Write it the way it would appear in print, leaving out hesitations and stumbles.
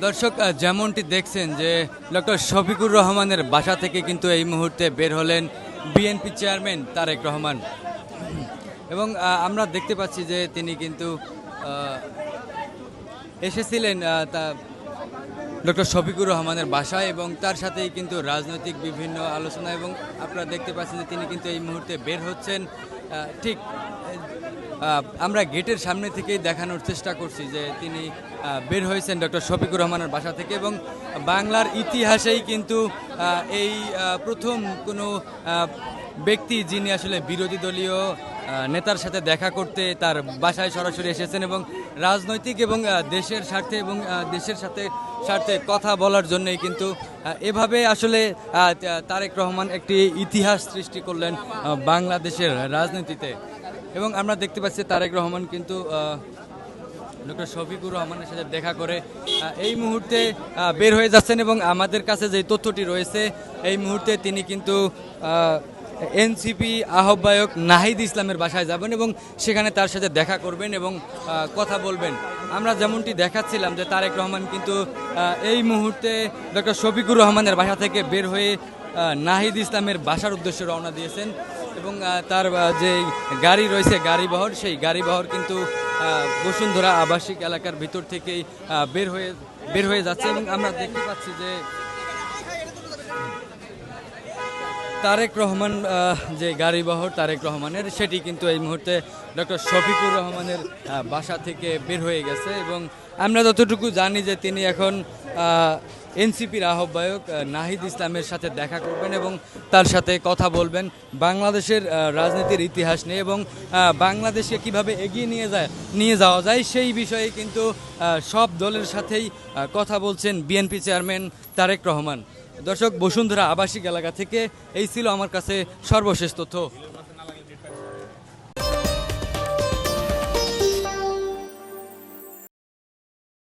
দর্শক, যেমনটি দেখছেন যে ডক্টর শফিকুর রহমানের বাসা থেকে কিন্তু এই মুহূর্তে বের হলেন বিএনপি চেয়ারম্যান তারেক রহমান। এবং আমরা দেখতে পাচ্ছি যে তিনি কিন্তু এসেছিলেন ডক্টর শফিকুর রহমানের বাসায় এবং তার সাথেই কিন্তু রাজনৈতিক বিভিন্ন আলোচনা, এবং আপনারা দেখতে পাচ্ছেন যে তিনি কিন্তু এই মুহূর্তে বের হচ্ছেন। ঠিক আমরা গেটের সামনে থেকেই দেখানোর চেষ্টা করছি যে তিনি বের হয়েছেন ডক্টর শফিকুর রহমানের বাসা থেকে। এবং বাংলার ইতিহাসেই কিন্তু এই প্রথম কোনো ব্যক্তি যিনি আসলে বিরোধী দলীয় নেতার সাথে দেখা করতে তার বাসায় সরাসরি এসেছেন এবং রাজনৈতিক এবং দেশের স্বার্থে এবং দেশের স্বার্থে কথা বলার জন্যই কিন্তু এভাবে আসলে তারেক রহমান একটি ইতিহাস সৃষ্টি করলেন বাংলাদেশের রাজনীতিতে। এবং আমরা দেখতে পাচ্ছি তারেক রহমান কিন্তু ডক্টর শফিকুর রহমানের সাথে দেখা করে এই মুহূর্তে বের হয়ে যাচ্ছেন। এবং আমাদের কাছে যে তথ্যটি রয়েছে, এই মুহূর্তে তিনি কিন্তু এনসিপি আহ্বায়ক নাহিদ ইসলামের বাসায় যাবেন এবং সেখানে তার সাথে দেখা করবেন এবং কথা বলবেন। আমরা যেমনটি দেখাচ্ছিলাম যে তারেক রহমান কিন্তু এই মুহূর্তে ডক্টর শফিকুর রহমানের বাসা থেকে বের হয়ে নাহিদ ইসলামের বাসার উদ্দেশ্যে রওনা দিয়েছেন। এবং তার যে গাড়ি রয়েছে গাড়িবহর, সেই গাড়িবহর কিন্তু বসুন্ধরা আবাসিক এলাকার ভিতর থেকেই বের হয়ে যাচ্ছে। এবং আমরা দেখতে পাচ্ছি যে তারেক রহমান যে গাড়িবহর তারেক রহমানের, সেটি কিন্তু এই মুহূর্তে ডক্টর শফিকুর রহমানের বাসা থেকে বের হয়ে গেছে। এবং আমরা যতটুকু জানি যে তিনি এখন এনসিপির আহ্বায়ক নাহিদ ইসলামের সাথে দেখা করবেন এবং তার সাথে কথা বলবেন বাংলাদেশের রাজনীতির ইতিহাস নিয়ে এবং বাংলাদেশকে কিভাবে এগিয়ে নিয়ে যাওয়া যায় সেই বিষয়ে কিন্তু সব দলের সাথেই কথা বলছেন বিএনপি চেয়ারম্যান তারেক রহমান। দর্শক, বসুন্ধরা আবাসিক এলাকা থেকে এই ছিল আমার কাছে সর্বশেষ তথ্য।